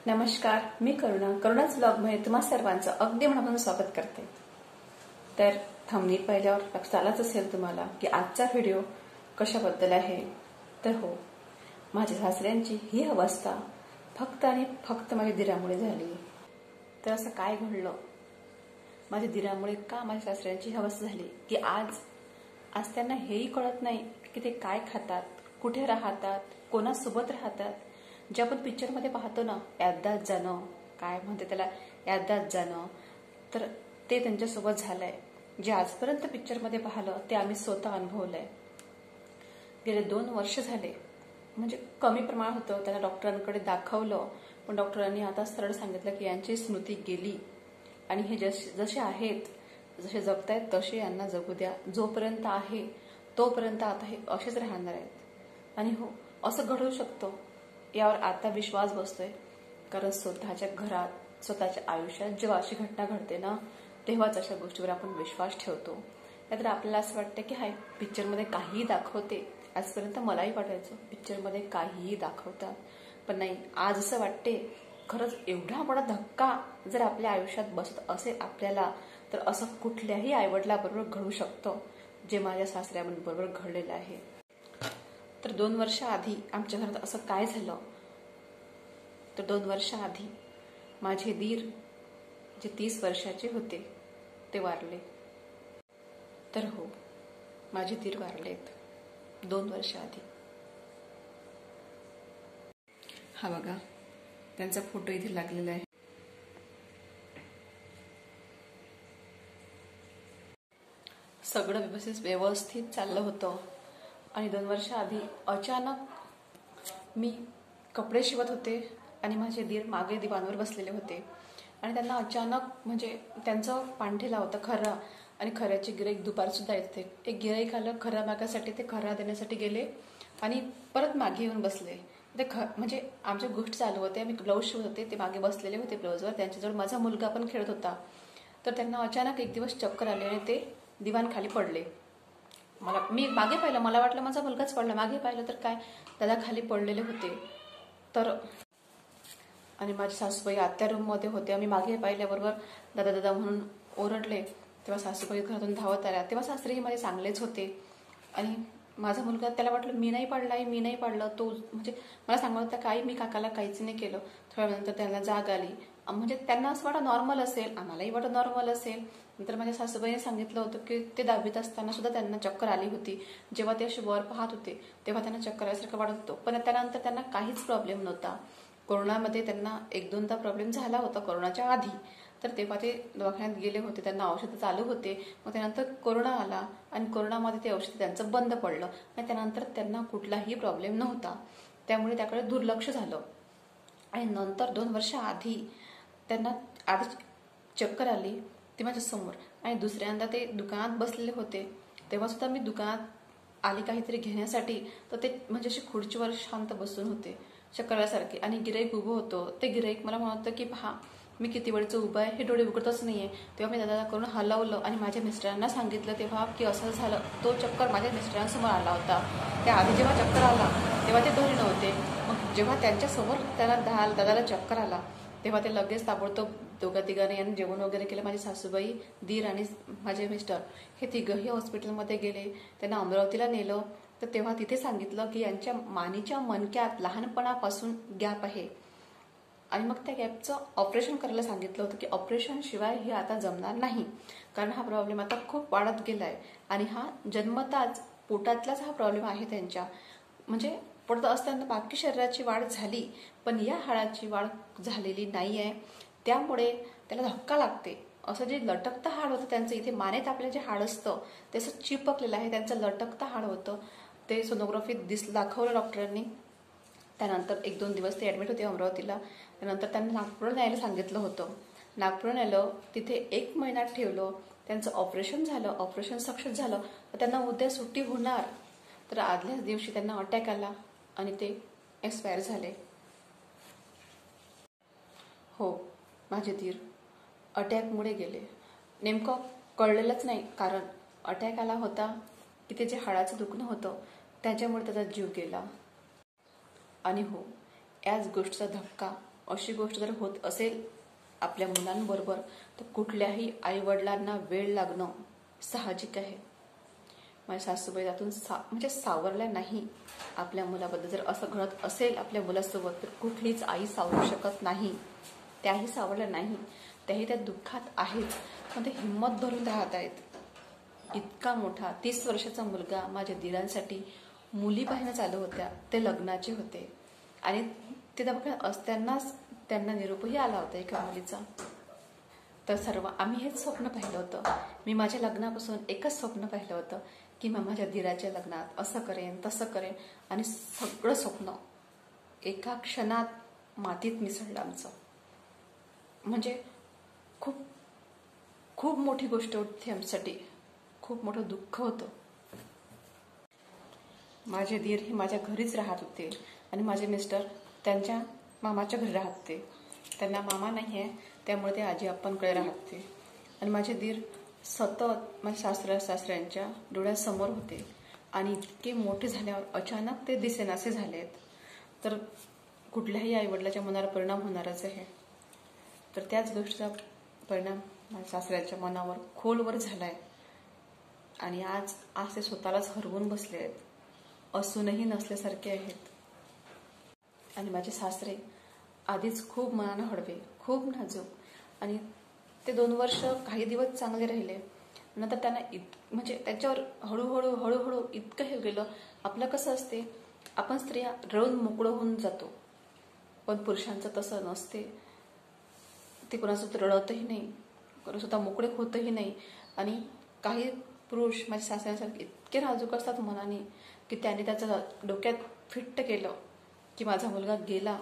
नमस्कार, मी करुणाच ब्लॉगमध्ये तुम्हा सर्वांचं अगदी मनापासून स्वागत करते. तर थंबनेल पाहिल्यावर लक्षात आलंच असेल तुम्हाला की आजचा व्हिडिओ कशाबद्दल आहे. तर हो, माझ्या सासऱ्यांची ही अवस्था फक्त आणि फक्त माझ्या दिरामुळे झाली. तर असं काय घडलं, माझ्या दिरामुळे का माझ्या सासऱ्यांची अवस्था झाली की आज त्यांना हेही कळत नाही की ते काय खातात, कुठे राहतात, कोणासोबत राहतात. जे आपण पिक्चरमध्ये पाहतो ना, याददाश्त जाणं, काय म्हणते त्याला, याददाश्त जाणं, तर ते त्यांच्यासोबत झालंय. जे आजपर्यंत पिक्चरमध्ये पाहिलं ते आम्ही स्वतः अनुभवलंय. गेले 2 वर्ष झाले, म्हणजे कमी प्रमाण होतं. त्यांना डॉक्टरांकडे दाखवलं, पण डॉक्टरांनी आता सरळ सांगितलं की यांची स्मृती गेली आणि हे जसे आहेत, जसे जगतायत तसे यांना जगू द्या. जोपर्यंत आहे तोपर्यंत आता हे असेच राहणार आहेत. आणि हो, असं घडू शकतं यावर आता विश्वास बसतोय. कारण स्वतःच्या घरात, स्वतःच्या आयुष्यात जेव्हा अशी घटना घडते ना, तेव्हाच अशा गोष्टीवर आपण विश्वास ठेवतो. नाहीतर आपल्याला असं वाटतं की हाय, पिक्चरमध्ये काहीही दाखवते. आजपर्यंत मलाही वाटायचं पिक्चरमध्ये काहीही दाखवतात, पण नाही, आज असं वाटते खरंच एवढा मोठा धक्का जर आपल्या आयुष्यात बसत असेल आपल्याला, तर असं कुठल्याही आईवडिलाबरोबर घडू शकतं, जे माझ्या सासऱ्याबरोबर घडलेलं आहे. तर 2 वर्षाआधी आमच्या घरात असं काय झालं, तर 2 वर्षाआधी माझे दीर जे 30 वर्षाचे होते ते वारले. तर हो, माझे दीर वारलेत 2 वर्षाआधी. हा बघा, त्यांचा फोटो इथे लागलेला आहे. सगळं व्यवस्थित चाललं होतं आणि 2 वर्षाआधी अचानक मी कपडे शिवत होते आणि माझे दीर मागे दिवाणवर बसलेले होते आणि त्यांना अचानक, म्हणजे त्यांचं पांढे लावतं खरा, आणि खऱ्याचे गिराईक दुपारसुद्धा येते. एक गिराईक आलं खरा मागासाठी, ते खरा देण्यासाठी गेले आणि परत मागे येऊन बसले. ते म्हणजे आमच्या गोष्ट चालू होते, आम्ही ब्लाऊज शिवत होते, ते मागे बसलेले होते ब्लाऊजवर. त्यांच्याजवळ माझा मुलगा पण खेळत होता. तर त्यांना अचानक एक दिवस चक्कर आले आणि ते दिवाण खाली पडले. मी मागे पाहिलं, मला वाटलं माझा मुलगाच पडला. मागे पाहिलं तर काय, दादा खाली पडलेले होते. तर आणि माझी सासूबाई आत्या रूममध्ये होते. आम्ही मागे पाहिल्याबरोबर दादा दादा म्हणून ओरडले. तेव्हा सासूबाई घरातून धावत आल्या. तेव्हा सासरेही माझे चांगलेच होते आणि माझा मुलगा, त्याला वाटलं मी नाही पाडलं. तो म्हणजे मला सांगत होता काही, मी काकाला काहीच नाही केलं. थोड्या वेळानंतर त्यांना जाग आली, म्हणजे त्यांना असं वाटतं नॉर्मल असेल, आम्हालाही वाटतं नॉर्मल असेल. नंतर माझ्या सासूबाईने सांगितलं होतं की ते 10वीत असताना सुद्धा त्यांना चक्कर आली होती. जेव्हा ते असे वर पाहत होते तेव्हा त्यांना चक्कर आल्यासारखं वाटत होतं, पण त्यानंतर त्यांना काहीच प्रॉब्लेम नव्हता. कोरोनामध्ये त्यांना 1-2दा प्रॉब्लेम झाला होता कोरोनाच्या आधी, तर तेव्हा ते दवाखान्यात गेले होते, त्यांना औषधं चालू होते. मग त्यानंतर कोरोना आला आणि कोरोनामध्ये ते औषध त्यांचं बंद पडलं आणि त्यानंतर त्यांना कुठलाही प्रॉब्लेम नव्हता. त्यामुळे त्याकडे दुर्लक्ष झालं. आणि नंतर 2 वर्षाआधी त्यांना आधी चक्कर आली, ते माझ्या समोर. आणि दुसऱ्यांदा ते दुकानात बसलेले होते, तेव्हा सुद्धा मी दुकानात आली काहीतरी घेण्यासाठी, तर ते म्हणजे असे खुर्चीवर शांत बसून होते चक्करसारखे. आणि गिराईक उभं होतं. ते गिराईक मला म्हणत होतं की पहा मी किती वेळचं उभं आहे, हे डोळे उघडतच नाहीये. तेव्हा मी दादा करून हलवलं आणि माझ्या मिस्टरांना सांगितलं तेव्हा की असं झालं. तो चक्कर माझ्या मिस्टरांसमोर आला होता. त्या आधी जेव्हा चक्कर आला तेव्हा ते घरी नव्हते. मग जेव्हा त्यांच्यासमोर त्याला दादाला चक्कर आला तेव्हा ते लगेच ताबडतोब दोघा-तिघांनी यांनी जेवण वगैरे केलं. माझी सासूबाई, दीर आणि माझे मिस्टर हे तिघंही हॉस्पिटलमध्ये गेले. त्यांना अमरावतीला नेलं. तर तेव्हा तिथे सांगितलं की यांच्या मानेच्या मणक्यात लहानपणापासून गॅप आहे आणि मग त्या गॅपचं ऑपरेशन करायला सांगितलं होतं की ऑपरेशन शिवाय हे आता जमणार नाही, कारण हा प्रॉब्लेम आता खूप वाढत गेलाय आणि हा जन्मताच पोटातलाच हा प्रॉब्लेम आहे त्यांच्या. म्हणजे पोटात असताना बाकी शरीराची वाढ झाली, पण या हाडाची वाढ झालेली नाहीये. त्यामुळे त्याला धक्का लागते. असं जे लटकतं हाड होतं त्यांचं, इथे मानेत आपलं जे हाड असतं ते असं चिपकलेलं आहे, त्यांचं लटकतं हाड होतं. ते सोनोग्राफीत दाखवलं डॉक्टरांनी. त्यानंतर 1-2 दिवस ते ॲडमिट होते अमरावतीला. त्यानंतर त्यांना नागपूरला न्यायला सांगितलं होतं. नागपूरला नेलं, तिथे 1 महिना ठेवलं. त्यांचं ऑपरेशन झालं, ऑपरेशन सक्सेस झालं. त्यांना उद्या सुट्टी होणार, तर आदल्याच दिवशी त्यांना अटॅक आला आणि ते एक्सपायर झाले. हो, माझे दीर अटॅकमुळे गेले. नेमकं कळलेलंच नाही कारण, अटॅक आला होता की त्याचे हाडाचं दुखणं होतं, त्याच्यामुळे त्याचा जीव गेला. आणि हो, याच गोष्टीचा धक्का, अशी गोष्ट जर होत असेल आपल्या मुलांबरोबर, तर कुठल्याही आईवडिलांना वेळ लागणं साहजिक आहे. माझ्या सासूबाई त्यातून म्हणजे सावरल्या नाही. आपल्या मुलाबद्दल जर असं घडत असेल आपल्या मुलासोबत, तर कुठलीच आई सावरू शकत नाही. त्याही सावरल्या नाही, त्याही त्या दुःखात आहेत, पण ते हिंमत धरून राहत आहेत. इतका मोठा 30 वर्षाचा मुलगा माझ्या दिरांसाठी मुली पाहणं चालू होत्या, ते लग्नाचे होते. आणि ते दवाखान्यात असतानाच त्यांना निरोपही आला होता एका मुलीचा. तर आम्ही हेच स्वप्न पाहिलं होतं. मी माझ्या लग्नापासून एकच स्वप्न पाहिलं होतं की माझ्या दिराच्या लग्नात असं करेन तसं करेन, आणि सगळं स्वप्न एका क्षणात मातीत मिसळलं आमचं. म्हणजे खूप खूप मोठी गोष्ट होती आमच्यासाठी, खूप मोठं दुःख होतं. माझे दीर हे माझ्या घरीच राहत होते आणि माझे मिस्टर त्यांच्या मामाच्या घरी राहत होते. त्यांना मामा नाही आहे, त्यामुळे ते आजी आप्पांकडे राहत होते. आणि माझे दीर सतत माझ्या सासऱ्यांच्या डोळ्यासमोर होते, आणि इतके मोठे झाल्यावर अचानक ते दिसेनासे झालेत. तर कुठल्याही आईवडिलाच्या मनावर परिणाम होणारच आहे. तर त्याच गोष्टीचा परिणाम माझ्या सासऱ्याच्या मनावर खोलवर झालाय. आणि आज ते स्वतःलाच हरवून बसले आहेत, असूनही नसल्यासारखे आहेत. आणि माझे सासरे आधीच खूप मनानं हळवे, खूप नाजूक. आणि ते 2 वर्ष काही दिवस चांगले राहिले, नंतर त्यांना म्हणजे त्याच्यावर हळूहळू इतकं हे गेलं. आपलं कसं असते, आपण स्त्रिया रडून मोकळं होऊन जातो, पण पुरुषांचं तसं नसते. ते कोणासोबत रडतही नाही, स्वतः मोकळे होतही नाही. आणि काही पुरुष माझ्या सासऱ्यांसारखे इतके नाजूक असतात मनाने की त्यांनी त्याचं डोक्यात फिट्ट केलं की माझा मुलगा गेला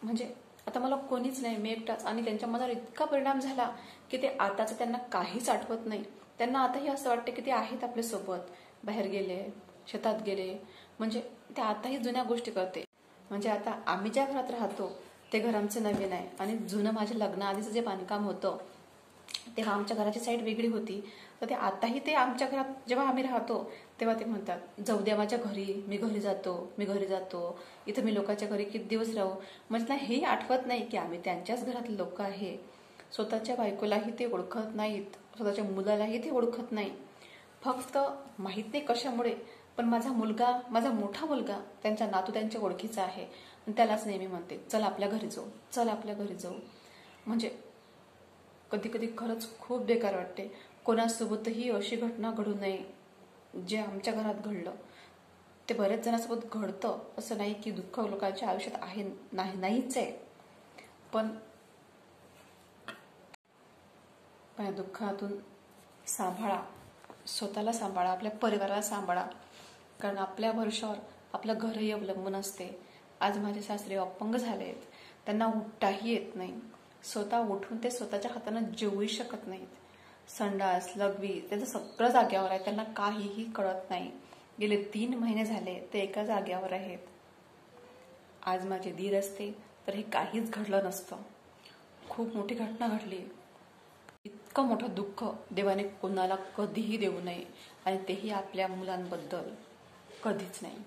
म्हणजे आता मला कोणीच नाही, मी एकटाच. आणि त्यांच्या मनावर इतका परिणाम झाला की ते आताचं त्यांना काहीच आठवत नाही. त्यांना आताही असं वाटतं की ते आहेत आपल्यासोबत, बाहेर गेले, शेतात गेले, म्हणजे ते आताही जुन्या गोष्टी करते. म्हणजे आता आम्ही ज्या घरात राहतो ते घर आमचं नवीन आहे, आणि जुनं माझ्या लग्नाआधीचं जे बांधकाम होतं तेव्हा आमच्या घराची साईड वेगळी होती. तर ते आताही ते आमच्या घरात जेव्हा आम्ही राहतो तेव्हा ते म्हणतात, जाऊ द्या माझ्या घरी, मी घरी जातो, इथं मी लोकांच्या घरी किती दिवस राहू. म्हणजे ना हेही आठवत नाही की आम्ही त्यांच्याच घरातले लोक आहे. स्वतःच्या बायकोलाही ते ओळखत नाहीत, स्वतःच्या मुलालाही ते ओळखत नाही. फक्त माहीत नाही कशामुळे, पण माझा मोठा मुलगा त्यांचा नातू त्यांच्या ओळखीचा आहे, आणि त्यालाच नेहमी म्हणते, चल आपल्या घरी जाऊ. म्हणजे कधी कधी खरंच खूप बेकार वाटते. कोणासोबतही अशी घटना घडू नये जे आमच्या घरात घडलं. ते बरेच जणांसोबत घडतं, असं नाही की दुःख लोकांच्या आयुष्यात आहे, नाहीच आहे. पण दुःखातून सांभाळा, स्वतःला सांभाळा, आपल्या परिवाराला सांभाळा, कारण आपल्या भरोशावर आपलं घरही अवलंबून असते. आज माझे सासरे अपंग झालेत, त्यांना उठताही येत नाही. स्वतः उठून ते स्वतःच्या हातानं जेवूही शकत नाहीत. संडास, लघवी, त्यांचं सगळं जाग्यावर आहे, त्यांना काहीही कळत नाही. गेले 3 महिने झाले ते एका जाग्यावर आहेत. आज माझे दीर असते तर हे काहीच घडलं नसतं. खूप मोठी घटना घडली. इतकं मोठं दुःख देवाने कोणाला कधीही देऊ नये, आणि तेही आपल्या मुलांबद्दल कधीच नाही.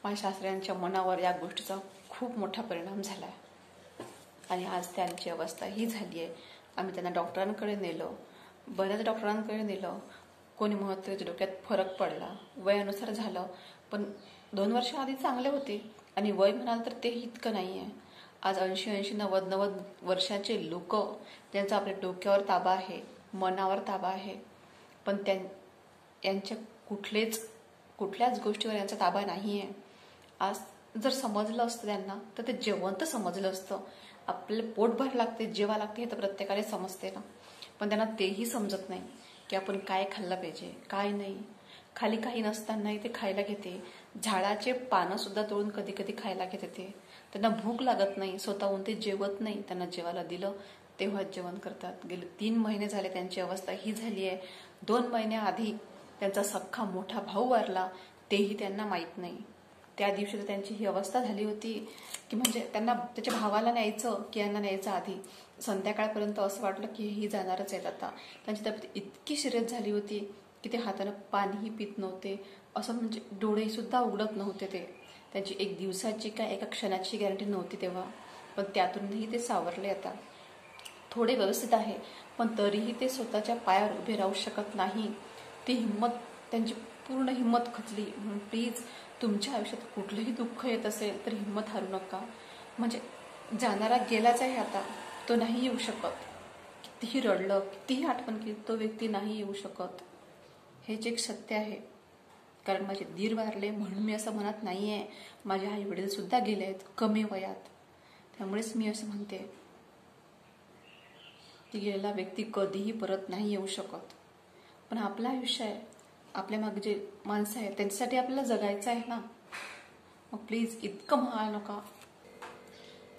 माझ्या सासऱ्यांच्या मनावर या गोष्टीचा खूप मोठा परिणाम झाला आहे, आणि आज त्यांची अवस्था ही झाली आहे. आम्ही त्यांना डॉक्टरांकडे नेलं, बऱ्याच डॉक्टरांकडे नेलं. कोणी म्हणत त्याच्या डोक्यात फरक पडला, वयानुसार झालं, पण 2 वर्ष आधी चांगले होते. आणि वय म्हणाल तर तेही इतकं नाही आहे. आज 80, 90 वर्षाचे लोक ज्यांचा आपल्या डोक्यावर ताबा आहे, मनावर ताबा आहे, पण यांच्या कुठल्याच गोष्टीवर यांचा ताबा नाही आहे. आज जर समजलं असतं त्यांना तर ते जिवंत समजलं असतं. आपल्याला पोट भर लागते, जेवा लागते हे तर प्रत्येकाला समजते ना, पण त्यांना तेही समजत नाही की आपण काय खाल्लं पाहिजे, काय नाही. खाली काही नसतानाही ते खायला घेते. झाडाचे पानं सुद्धा तोडून कधी कधी खायला घेते. त्यांना भूक लागत नाही, स्वतःहून ते जेवत नाही. त्यांना जेवायला दिलं तेव्हाच जेवण करतात. गेले 3 महिने झाले त्यांची अवस्था ही झाली आहे. 2 महिन्याआधी त्यांचा सख्खा मोठा भाऊ वारला, तेही त्यांना माहीत नाही. त्या दिवशी तर त्यांची ही अवस्था झाली होती की म्हणजे त्यांना त्याच्या भावाला न्यायचं की यांना न्यायचं आधी, संध्याकाळपर्यंत असं वाटलं की ही जाणारच आहेत आता. त्यांची तब्येत इतकी सिरियस झाली होती की ते हातानं पाणीही पित नव्हते, असं म्हणजे डोळेसुद्धा उघडत नव्हते ते. त्यांची एक दिवसाची काय एका क्षणाची गॅरंटी नव्हती तेव्हा, पण त्यातूनही ते सावरले आता. थोडे व्यवस्थित आहे, पण तरीही ते स्वतःच्या पायावर उभे राहू शकत नाही. ती हिंमत, त्यांची पूर्ण हिंमत खचली. म्हणून प्लीज तुमच्या आयुष्यात कुठलंही दुःख येत असेल तर हिंमत हारू नका. म्हणजे जाणारा गेलाच आहे आता, तो नाही येऊ शकत. कितीही रडलं, कितीही आठवण केली, तो व्यक्ती नाही येऊ शकत. हेच एक सत्य आहे. कारण माझे दीर वारले म्हणून मी असं म्हणत नाही आहे. माझे आई वडील सुद्धा गेले आहेत कमी वयात. त्यामुळेच मी असं म्हणते की गेलेला व्यक्ती कधीही परत नाही येऊ शकत. पण आपलं आयुष्य आहे, आपल्या मागे जे माणसं आहेत त्यांच्यासाठी आपल्याला जगायचं आहे ना. मग प्लीज इतकं म्हणाल नका.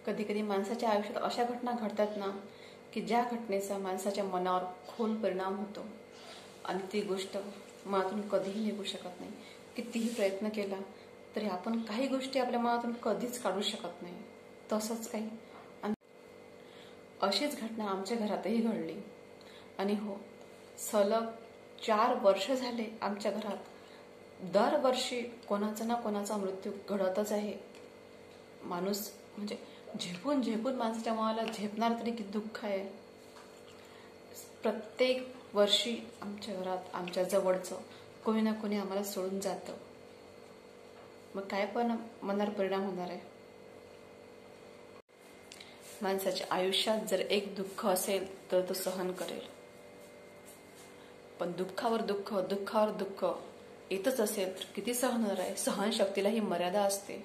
कधी कधी माणसाच्या आयुष्यात अशा घटना घडतात ना की ज्या घटनेचा माणसाच्या मनावर खोल परिणाम होतो आणि ती गोष्ट मनातून कधीही निघू शकत नाही. कितीही प्रयत्न केला तरी आपण काही गोष्टी आपल्या मनातून कधीच काढू शकत नाही. तसंच काही अशीच घटना आमच्या घरातही घडली. आणि हो, सलग 4 वर्ष झाले आमच्या घरात दरवर्षी कोणाचा ना कोणाचा मृत्यू घडतच आहे. माणूस म्हणजे झेपून झेपून माणसाच्या मनाला झेपणार तरी किती दुःख आहे. प्रत्येक वर्षी आमच्या घरात आमच्या जवळचं कोणी ना कोणी आम्हाला सोडून जातं. मग काय पण मनावर परिणाम होणार आहे. माणसाच्या आयुष्यात जर एक दुःख असेल तर तो सहन करेल, पण दुःखावर दुःख, दुःखावर दुःख येतच असेल तर किती सहन होणार आहे. सहनशक्तीला ही मर्यादा असते.